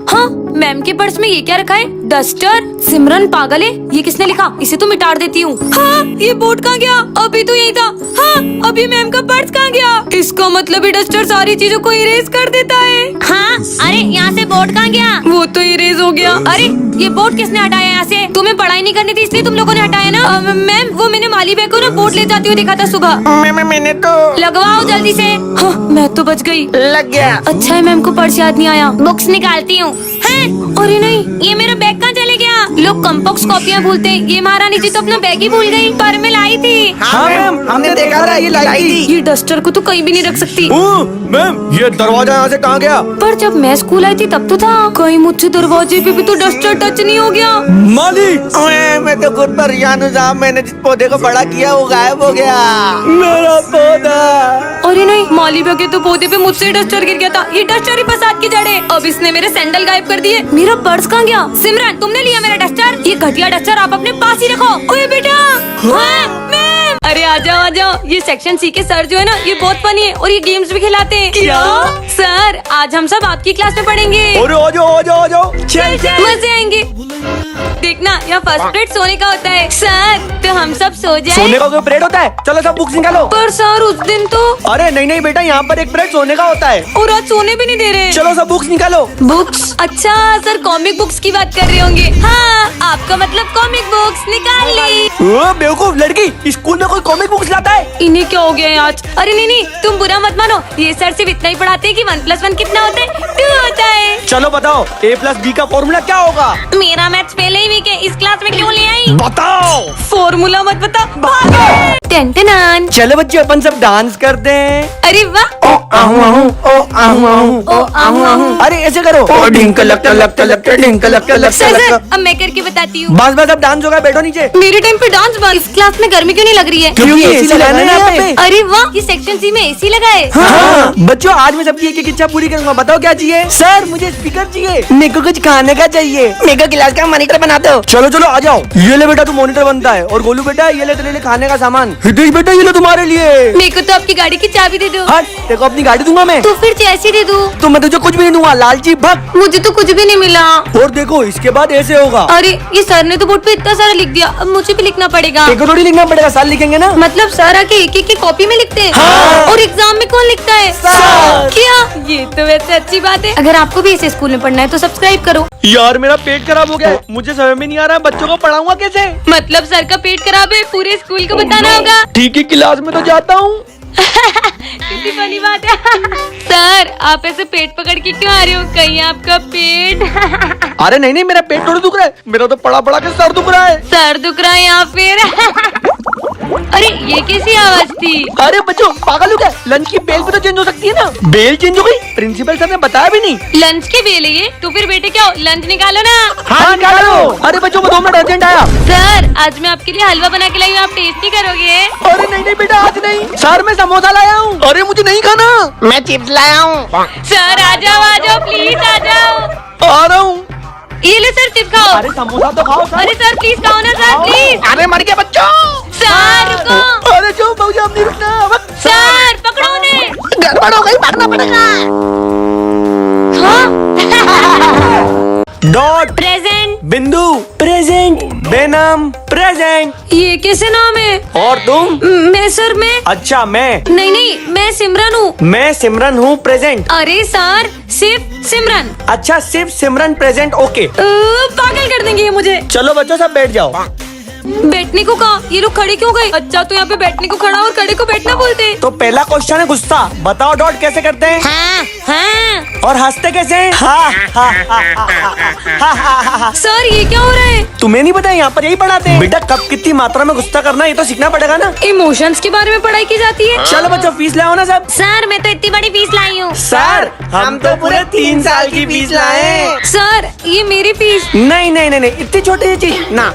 हाँ, मैम के पर्स में ये क्या रखा है? डस्टर। सिमरन पागल है, ये किसने लिखा? इसे तो मिटा देती हूँ। हाँ, ये बोर्ड कहाँ गया? अभी तो यही था। हाँ, अभी मैम का पर्स कहाँ गया? इसका मतलब ये डस्टर सारी चीजों को इरेज कर देता है। हाँ, अरे यहाँ से बोर्ड कहाँ गया? वो तो इरेज हो गया। अरे ये बोर्ड किसने हटाया यहाँ से? तुम्हें पढ़ाई नहीं करनी थी इसलिए तुम लोगों ने हटाया ना? मैम, वो मैंने माली बैग को ना बोर्ड ले जाती हुई देखा था सुबह। मैंने तो लगवाओ जल्दी से। हाँ, मैं तो बच गई। लग गया। अच्छा है मैम को पर्स याद नहीं आया। बुक्स निकालती हूँ। अरे नहीं, ये मेरा बैग कहाँ चले गया? लोग कम्पॉक्स कॉपियाँ भूलते हैं, ये महारानी जी तो अपना बैग ही भूल गई। पर मैं लाई थी। हाँ मैम, हमने देखा था ये लाई थी। ये डस्टर को तो कहीं भी नहीं रख सकती। मैम, ये दरवाजा यहाँ से कहाँ गया? पर जब मैं स्कूल आई थी तब तो था। कहीं मुझसे दरवाजे पे भी तो डस्टर टच नहीं हो गया। माली, मैं तो खुद परेशान हूँ साहब, मैंने जिस पौधे को बड़ा किया वो गायब हो गया। मेरा पौधा। अरे नहीं, माली बैग के तो पौधे पे मुझसे डस्टर गिर गया था। ये डस्टर ही फसाद की जड़ है। अब इसने मेरे सैंडल गायब कर दिए। मेरा पर्स कहाँ गया? सिमरन, तुमने लिया मेरा डस्टर? ये घटिया डस्टर आप अपने पास ही रखो। ओए बेटा। हाँ, मैम। अरे आ जाओ आ जाओ। ये सेक्शन सी के सर जो है ना, ये बहुत फनी है और ये गेम्स भी खिलाते हैं। क्या? सर, आज हम सब आपकी क्लास में पढ़ेंगे। अरे आ जाओ आ जाओ आ जाओ। चल चल। मजे आएंगे। देखना, यहाँ फर्स्ट पीरियड सोने का होता है। सर, तो हम सब सो जाए। सोने का कोई पीरियड होता है? चलो सब बुक्स निकालो। पर सर, उस दिन तो। अरे नहीं नहीं बेटा, यहाँ पर एक पीरियड सोने का होता है। और आज सोने भी नहीं दे रहे। चलो सब बुक्स निकालो। बुक्स? अच्छा सर, कॉमिक बुक्स की बात कर रहे होंगे। हाँ, आपका मतलब कॉमिक बुक्स। निकाल ली। ओ बेवकूफ लड़की, स्कूल में कोई कॉमिक बुक्स लाता है? इन्हें क्या हो गया है आज? अरे नहीं नहीं, तुम बुरा मत मानो। ये सर सिर्फ इतना ही पढ़ाते हैं कि 1+1 कितना होता है? 2 होता है। चलो बताओ, A+B का फॉर्मूला क्या होगा? मेरा मैथ्स पहले ही वीक है, इस क्लास में क्यों ले आई? बताओ। फॉर्मूला मत बता। टेंटनान। चलो बच्चों, अपन सब डांस करते हैं। अरे वाह। ओ आहू आहू, ओ आहू आहू, ओ आहू आहू। अरे ऐसे करो। ओ ढिंक लक लक लक ढिंक लक लक सर सर, लक। अब मैं करके बताती हूँ। बस बस, अब डांस होगा, बैठो नीचे। मेरे टाइम पे डांस बंद। इस क्लास में गर्मी क्यों नहीं लग रही है? क्योंकि एसी लगाना है यहाँ पे। अरे वाह, ये सेक्शन सी में एसी लगा है। हाँ। बच्चों, आज मैं सबकी एक एक इच्छा पूरी करूंगा। बताओ क्या चाहिए? सर मुझे स्पीकर चाहिए। मेरे को कुछ खाने का चाहिए। मेरे को क्लास का मॉनिटर बना दो। चलो चलो आ जाओ। ये ले बेटा, तू मॉनिटर बनता है। और गोलू बेटा, ये ले तेरे लिए खाने का सामान। हितेश बेटा, ये ले तुम्हारे लिए। मेरे को तो आपकी गाड़ी की चाबी दे दो। हट, देखो अपनी गाड़ी दूंगा मैं। तो फिर चैसी दे दूं? तो मैं तुझे कुछ भी नहीं दूंगा, लालची भक्त। मुझे तो कुछ भी नहीं मिला। और देखो, इसके बाद ऐसे होगा। अरे ये सर ने तो बोर्ड पे इतना सारा लिख दिया, अब मुझे भी लिखना पड़ेगा। एक थोड़ी लिखना पड़ेगा, साल लिखेंगे ना। मतलब सर आके एक एक की कॉपी में लिखते हैं। हाँ। और एग्जाम में कौन लिखता है? सर। क्या? ये तो वैसे अच्छी बात है। अगर आपको भी ऐसे स्कूल में पढ़ना है तो सब्सक्राइब करो। यार मेरा पेट खराब हो गया है, मुझे समझ में नहीं आ रहा बच्चों को पढ़ाऊंगा कैसे। मतलब सर का पेट खराब है, पूरे स्कूल को बताना होगा। ठीक है, क्लास में तो जाता हूँ। कितनी फनी बात है। सर, आप ऐसे पेट पकड़ के क्यों आ रहे हो? कहीं आपका पेट? अरे नहीं नहीं, मेरा पेट थोड़ी दुख रहा है, मेरा तो पड़ा पड़ा के सर दुख रहा है। सर दुख रहा है या फिर? अरे ये कैसी आवाज थी? अरे बच्चों, पागल हो क्या? लंच की बेल भी तो चेंज हो सकती है ना। बेल चेंज हो गई? प्रिंसिपल सर ने बताया भी नहीं। लंच के बेल है ये? तो फिर बेटे क्या हो, लंच निकालो ना। हाँ निकालो। अरे बच्चों, मैं 2 मिनट अर्जेंट आया। सर, आज मैं आपके लिए हलवा बना के लाई हूँ, आप टेस्ट नहीं करोगे? अरे नहीं नहीं बेटा, आज नहीं। सर मैं समोसा लाया हूँ। अरे मुझे नहीं खाना। मैं चिप्स लाया हूँ। सर आ जाओ प्लीज आ जाओ। आ रहा हूँ। ये ले सर, चिप्स खाओ। अरे समोसा तो खाओ सर। अरे सर प्लीज खाओ ना सर, प्लीज। अरे मर गया बच्चों। सर रुको। अरे जो मुझे अब नहीं रुकना। सर पकड़ो उन्हें। गड़बड़ हो गई, भागना पड़ेगा। Dot present. बिंदु प्रेजेंट, बेनाम प्रेजेंट। ये कैसे नाम है? और तुम? मैं सर, मैं। अच्छा मैं। नहीं नहीं, मैं सिमरन हूँ। मैं सिमरन हूँ प्रेजेंट। अरे सर, सिर्फ सिमरन। अच्छा सिर्फ सिमरन प्रेजेंट, ओके। पागल कर देंगे ये मुझे। चलो बच्चों, सब बैठ जाओ। बैठने को कहा? ये लोग खड़े क्यों गए? अच्छा, तो यहाँ पे बैठने को खड़ा और खड़े को बैठना बोलते हैं। तो पहला क्वेश्चन है गुस्सा। बताओ डॉट कैसे करते हैं? हाँ हाँ। और हंसते कैसे हैं? हाँ हाँ हाँ हाँ हाँ। सर ये क्या हो रहा है? तुम्हें नहीं पता, यहाँ पर यही पढ़ाते हैं। बेटा कब कितनी मात्रा में गुस्सा करना, ये तो सीखना पड़ेगा ना। इमोशंस के बारे में पढ़ाई की जाती है। चलो बच्चों, फीस लाओ ना सब। सर मैं तो इतनी बड़ी फीस लाई हूँ। सर हम तो पूरे 3 साल की फीस लाए। सर यार ये मेरी फीस। नहीं नहीं नहीं नहीं, इतनी छोटी सी चीज ना।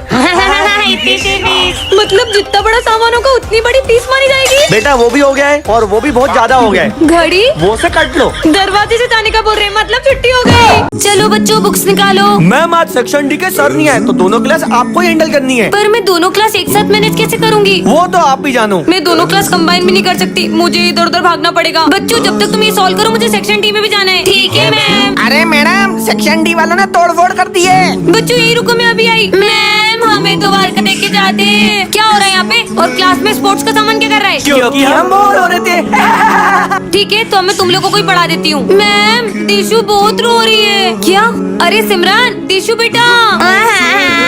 इतनी सी फीस। मतलब जितना बड़ा सामान होगा उतनी बड़ी फीस मानी जाएगी। बेटा वो भी हो गया है और वो भी बहुत ज्यादा हो गया है। घड़ी वो से कट लो। दरवाजे से जाने का बोल रहे हैं, मतलब छुट्टी हो गई। चलो बच्चों बुक्स निकालो। मैम आज सेक्शन डी के सर नहीं आए तो दोनों क्लास आपको ही हैंडल करनी है। पर मैं दोनों क्लास एक साथ मैनेज कैसे करूंगी? वो तो आप ही जानो। मैं दोनों क्लास कंबाइन भी नहीं कर सकती, मुझे इधर उधर भागना पड़ेगा। बच्चों जब तक तुम ये सॉल्व करो मुझे सेक्शन डी में भी जाना है। ठीक है मैम। अरे मैडम सेक्शन डी वालों ने तोड़फोड़ कर दी है। बच्चों यही रुको, मैं अभी आई। मैम हमें तो वर्क दे के जाते हैं। क्या हो रहा है यहाँ पे? और क्लास में स्पोर्ट्स का सामान क्या कर रहा है? क्योंकि हम बोर हो रहे थे। ठीक है तो मैं तुम लोगों को ही पढ़ा देती हूँ। मैम दिशु बहुत रो रही है। क्या? अरे सिमरन, दिशु बेटा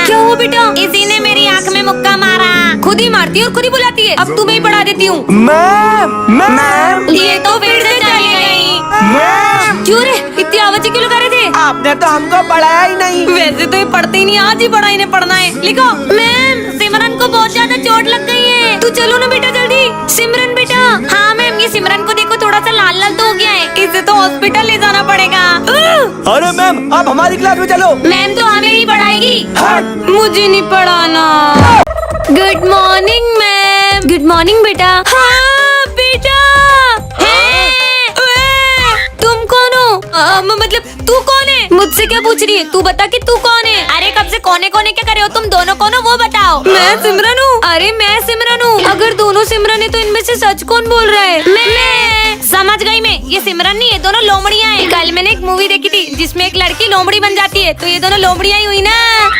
क्या हुआ बेटा? इसी ने मेरी आंख में मुक्का मारा। खुद ही मारती है और खुद ही बुलाती है। अब तुम्हें ही पढ़ा देती हूँ। मैम मैम ये तो फिर से चली गई। मैम, क्यों रे इतनी आवाज़ें क्यों लगा रहे थे? आपने तो हमको पढ़ाया ही नहीं। वैसे तो ये पढ़ते ही नहीं, आज ही पढ़ा इन्हें पढ़ना है। लिखो। मैम सिमरन को बहुत ज्यादा चोट लग गई है। तू चलो ना बेटा जल्दी। सिमरन बेटा। हाँ मैम, ये सिमरन को देखो थोड़ा सा लाल लाल तो हो गया है। इसे तो हॉस्पिटल ले जाना पड़ेगा। अरे मैम आप हमारी क्लास में चलो। मैम तो हमें ही पढ़ाएगी। मुझे नहीं पढ़ाना। Good morning ma'am. Good morning बेटा। हाँ बेटा। तुम कौन हो? मतलब तू कौन है? मुझसे क्या पूछ रही है? तू बता कि तू कौन है? अरे कब से कोने कोने क्या करे हो तुम दोनों? कौन हो वो बताओ। मैं सिमरन हूँ। अरे मैं सिमरन हूँ। अगर दोनों सिमरन है तो इनमें से सच कौन बोल रहा है? मैं समझ गई। मैं ये सिमरन नहीं, ये दोनों लोमड़ियाँ हैं। कल मैंने एक मूवी देखी थी जिसमें एक लड़की लोमड़ी बन जाती है, तो ये दोनों लोमड़ियाँ ही हुई ना।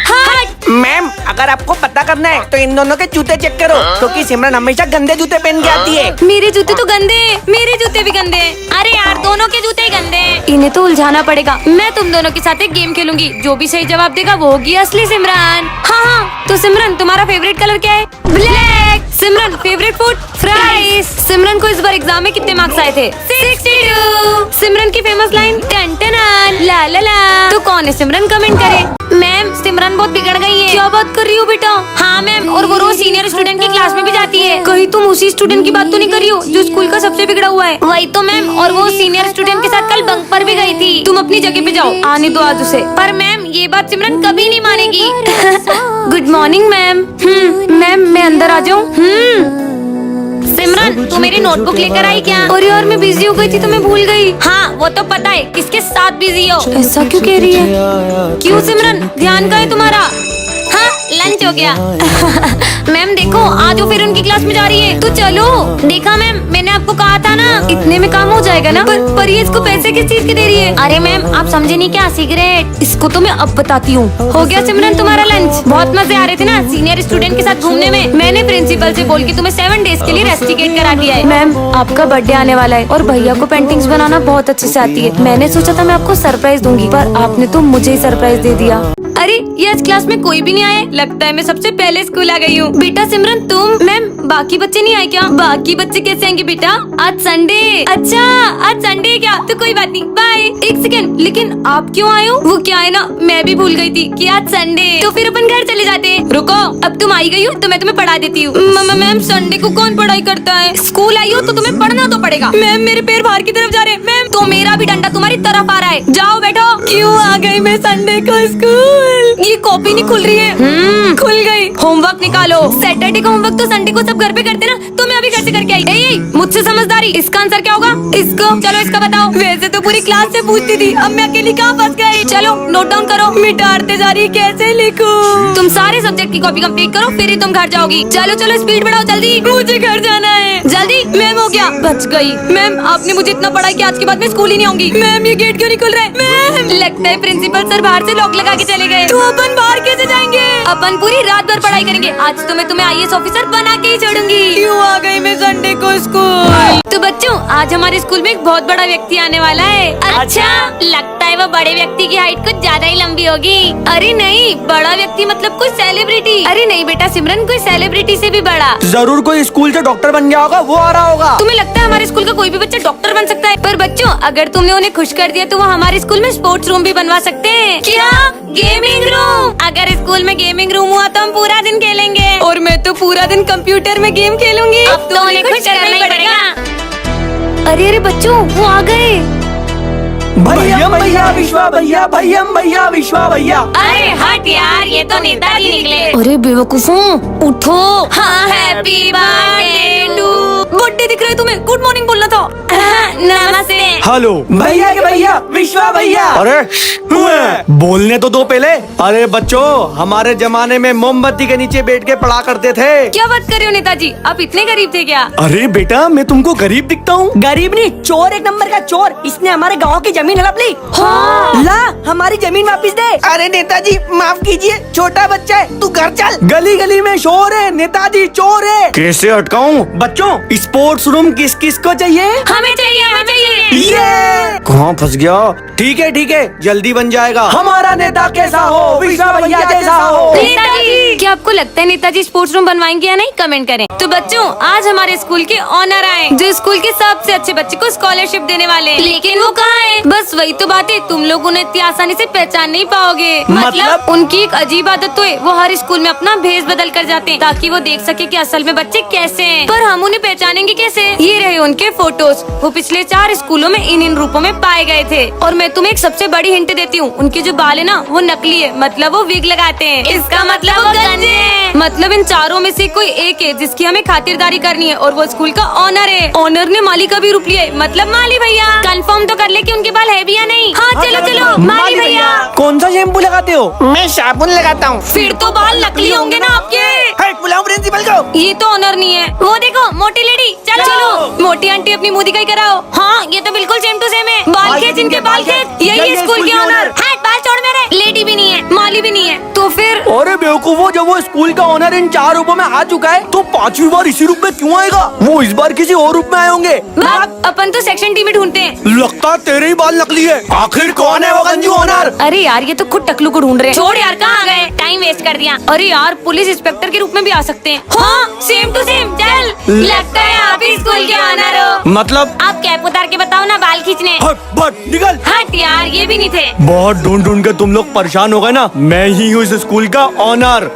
हट। मैम अगर आपको पता करना है तो इन दोनों के जूते चेक करो, क्योंकि सिमरन हमेशा गंदे जूते पहन के आती है। मेरे जूते तो गंदे हैं। मेरे जूते भी गंदे हैं। अरे यार दोनों के जूते ही गंदे हैं। इन्हें तो उलझाना पड़ेगा। मैं तुम दोनों के साथ एक गेम खेलूंगी, जो भी सही जवाब देगा वो होगी असली सिमरन। हाँ तो सिमरन तुम्हारा फेवरेट कलर क्या है? ब्लैक। सिमरन फेवरेट फूड? फ्राइज। सिमरन को इस बार एग्जाम में कितने मार्क्स आए थे? 62। सिमरन की फेमस लाइन टन टन ला ला ला। तो कौन है सिमरन? कमेंट करे। मैम सिमरन बहुत बिगड़ गई है। क्या बात कर रही हो बेटा? हाँ मैम, और वो रोज सीनियर स्टूडेंट की क्लास में भी जाती है। कहीं तुम उसी स्टूडेंट की बात तो नहीं कर रही हो जो स्कूल का सबसे बिगड़ा हुआ है? वही तो मैम, और वो सीनियर स्टूडेंट के साथ कल बंक पर भी गई थी। तुम अपनी जगह पे जाओ, आने दो आज उसे। पर मैम ये बात सिमरन कभी नहीं मानेगी। Good morning ma'am. मैम मैं अंदर आ जाऊँ? सिमरन तू मेरी नोटबुक लेकर आई क्या? और यार मैं बिजी हो गई थी तो मैं भूल गई। हाँ वो तो पता है, किसके साथ बिजी हो। ऐसा क्यों कह रही है? क्यों सिमरन, ध्यान का है तुम्हारा? हाँ लंच हो गया। मैम देखो आज वो फिर उनकी क्लास में जा रही है। तो चलो। देखा मैम, मैंने आपको कहा था ना। इतने में काम हो जाएगा ना? पर ये इसको पैसे किस चीज के दे रही है? अरे मैम आप समझे नहीं क्या? सिगरेट। इसको तो मैं अब बताती हूँ। हो गया सिमरन तुम्हारा लंच? बहुत मजे आ रहे थे ना सीनियर स्टूडेंट के साथ घूमने में? मैंने प्रिंसिपल से बोल के तुम्हें 7 डेज के लिए रेस्टिकेट करा दिया है। मैम आपका बर्थडे आने वाला है और भैया को पेंटिंग्स बनाना बहुत अच्छे से आती है। मैंने सोचा था मैं आपको सरप्राइज दूंगी, पर आपने तो मुझे ही सरप्राइज दे दिया। अरे ये आज क्लास में कोई भी नहीं आया। लगता है मैं सबसे पहले स्कूल आ गई हूँ। बेटा सिमरन तुम? मैम बाकी बच्चे नहीं आए क्या? बाकी बच्चे कैसे आएंगे बेटा? आज संडे। अच्छा आज संडे है क्या? तो कोई बात नहीं, बाय। एक सेकंड, लेकिन आप क्यों आए हो? वो क्या है ना, मैं भी भूल गई थी कि आज संडे। तो फिर अपन घर चले जाते। रुको, अब तुम आई गई हो तो मैं तुम्हें पढ़ा देती हूँ। मैम संडे को कौन पढ़ाई करता है? स्कूल आई हो तो तुम्हें पढ़ना तो पड़ेगा। मैम मेरे पैर बाहर की तरफ जा रहे हैं। मैम तो मेरा भी डंडा तुम्हारी तरफ आ रहा है। जाओ बैठो। क्यों आ गई मैं संडे को स्कूल? ये कॉपी नहीं खुल रही है। खुल गई। होमवर्क निकालो। सैटरडे का होमवर्क तो संडे को सब घर पे करते ना, तो मैं अभी घर से करके आई। ए, मुझसे समझदारी। इसका आंसर क्या होगा? इसको। चलो इसका बताओ। वैसे तो पूरी क्लास से पूछती थी, अब मैं अकेली कहाँ फंस गई। चलो नोट डाउन करो। मिटारते जा रही, कैसे लिखूं? तुम सारे सब्जेक्ट की कॉपी कंप्लीट करो, फिर ही तुम घर जाओगी। चलो चलो स्पीड बढ़ाओ जल्दी, मुझे घर जाना है। जल्दी। मैम हो गया, बच गई। मैम आपने मुझे इतना पढ़ाई कि आज के बाद मैं स्कूल ही नहीं आऊंगी। मैम ये गेट क्यों नहीं खुल रहा है? मैम लगता है प्रिंसिपल सर बाहर से लॉक लगा के चले गए। तो अपन बाहर कैसे जाएंगे? अपन पूरी रात भर पढ़ाई करेंगे। आज तो मैं तुम्हें IAS ऑफिसर बना के ही छोड़ूंगी। क्यों आ गई मैं संडे को स्कूल? तो बच्चों आज हमारे स्कूल में एक बहुत बड़ा व्यक्ति आने वाला है। अच्छा लगता है वो बड़े व्यक्ति की हाइट कुछ ज्यादा ही लंबी होगी। अरे नहीं, बड़ा व्यक्ति मतलब कोई सेलिब्रिटी। अरे नहीं बेटा सिमरन, कोई सेलिब्रिटी से भी बड़ा। जरूर कोई स्कूल से डॉक्टर बन गया होगा, वो आ रहा होगा। तुम्हें लगता है हमारे स्कूल का कोई भी बच्चा डॉक्टर बन सकता है? पर बच्चों अगर तुमने उन्हें खुश कर दिया तो वो हमारे स्कूल में स्पोर्ट्स रूम भी बनवा सकते हैं। क्या? Gaming room? अगर स्कूल में गेमिंग रूम हुआ तो हम पूरा दिन खेलेंगे। और मैं तो पूरा दिन कंप्यूटर में गेम खेलूंगी। अब तो उन्हें खुश करना ही पड़ेगा। अरे अरे बच्चों वो आ गए। भैयम भैया विश्वा भैया, भैयम भैया विश्वा भैया। अरे हट यार, ये तो नेताजी निकले। अरे बेवकूफों, उठो। हाँ, हैप्पी बर्थडे टू। बर्थडे दिख रहा है तुम्हें? गुड मॉर्निंग बोलना था। नमस्ते। हेलो भैया के भैया विश्वा भैया। अरे बोलने तो दो पहले। अरे बच्चों, हमारे जमाने में मोमबत्ती के नीचे बैठ के पढ़ा करते थे। क्या बात कर रहे हो नेताजी, आप इतने गरीब थे क्या? अरे बेटा, मैं तुमको गरीब दिखता हूँ? गरीब नहीं, चोर, एक नंबर का चोर। इसने हमारे गांव की जमीन हड़प ली। हाँ। ला हमारी जमीन वापिस दे। अरे नेताजी माफ कीजिए, छोटा बच्चा है, तू घर चल। गली गली में शोर है, नेताजी चोर है। कैसे अटकाऊं? बच्चों, स्पोर्ट्स रूम किस किस को चाहिए? हमें चाहिए, हमें चाहिए। ये कहाँ फंस गया? ठीक है, जल्दी बन जाएगा। हमारा नेता कैसा हो, विश्वा भैया जैसा हो। नेताजी। क्या आपको लगता है नेताजी स्पोर्ट्स रूम बनवाएंगे या नहीं? कमेंट करें। तो बच्चों, आज हमारे स्कूल के ऑनर आए, जो स्कूल के सबसे अच्छे बच्चे को स्कॉलरशिप देने वाले हैं। लेकिन वो कहाँ है? बस वही तो बात है, तुम लोग उन्हें इतनी आसानी से पहचान नहीं पाओगे। मतलब? उनकी एक अजीब आदत तो है, वो हर स्कूल में अपना भेष बदल कर जाते हैं ताकि वो देख सके कि असल में बच्चे कैसे हैं। पर हम उन्हें पहचानेंगे कैसे? ये रहे उनके फोटोज। वो पिछले 4 स्कूलों में इन रूपों में पाए गए थे। और मैं तुम्हें एक सबसे बड़ी हिंट देती हूँ, उनके जो बाल है ना, वो नकली है, मतलब वो विग लगाते हैं। इसका मतलब वो गंजे हैं। मतलब इन चारों में से कोई एक है जिसकी हमें खातिरदारी करनी है, और वो स्कूल का ऑनर है। ऑनर ने माली का भी रूप लिया है, मतलब माली भैया। कंफर्म तो कर ले कि उनके बाल है भी या नहीं। हाँ चलो माली भैया। कौन सा शैम्पू लगाते हो? मैं साबुन लगाता हूँ। फिर तो बाल नकली होंगे ना आपके। बुलाओ प्रिंसिपल को। ये तो ऑनर नहीं है। वो देखो मोटी लेडी, चलो। मोटी आंटी अपनी मुंह दिखाई कराओ। हाँ, ये तो बिल्कुल सेम टू सेम है। बाल खेच, इनके बाल खेच। यही है स्कूल के ऑनर। हट, बाल छोड़ मेरे। लेडी भी नहीं है, माली भी नहीं है, तो फिर? अरे बेवकूफो, जब वो स्कूल का ऑनर इन 4 रूपों में आ चुका है, तो 5वीं बार इसी रूप में क्यों आएगा? वो इस बार किसी और रूप में आए होंगे। अपन तो सेक्शन टी में ढूंढते हैं। लगता तेरे ही बाल नकली है। आखिर कौन है वो गंजू ऑनर? अरे यार, ये तो खुद टकलू को ढूंढ रहे हैं। छोड़ यार, कहाँ गए? टाइम वेस्ट कर दिया। अरे यार, पुलिस इंस्पेक्टर के रूप में भी आ सकते हैं। हाँ, सेम टू सेम। चल, लगता है आप ही स्कूल के ऑनर हो। मतलब? आप कैप उतार के बताओ ना, बाल खींचने। हट निकल। हट यार, ये भी नहीं थे। बहुत ढूंढ के तुम लोग परेशान हो गए ना। मैं ही हूँ इस स्कूल का ऑनर।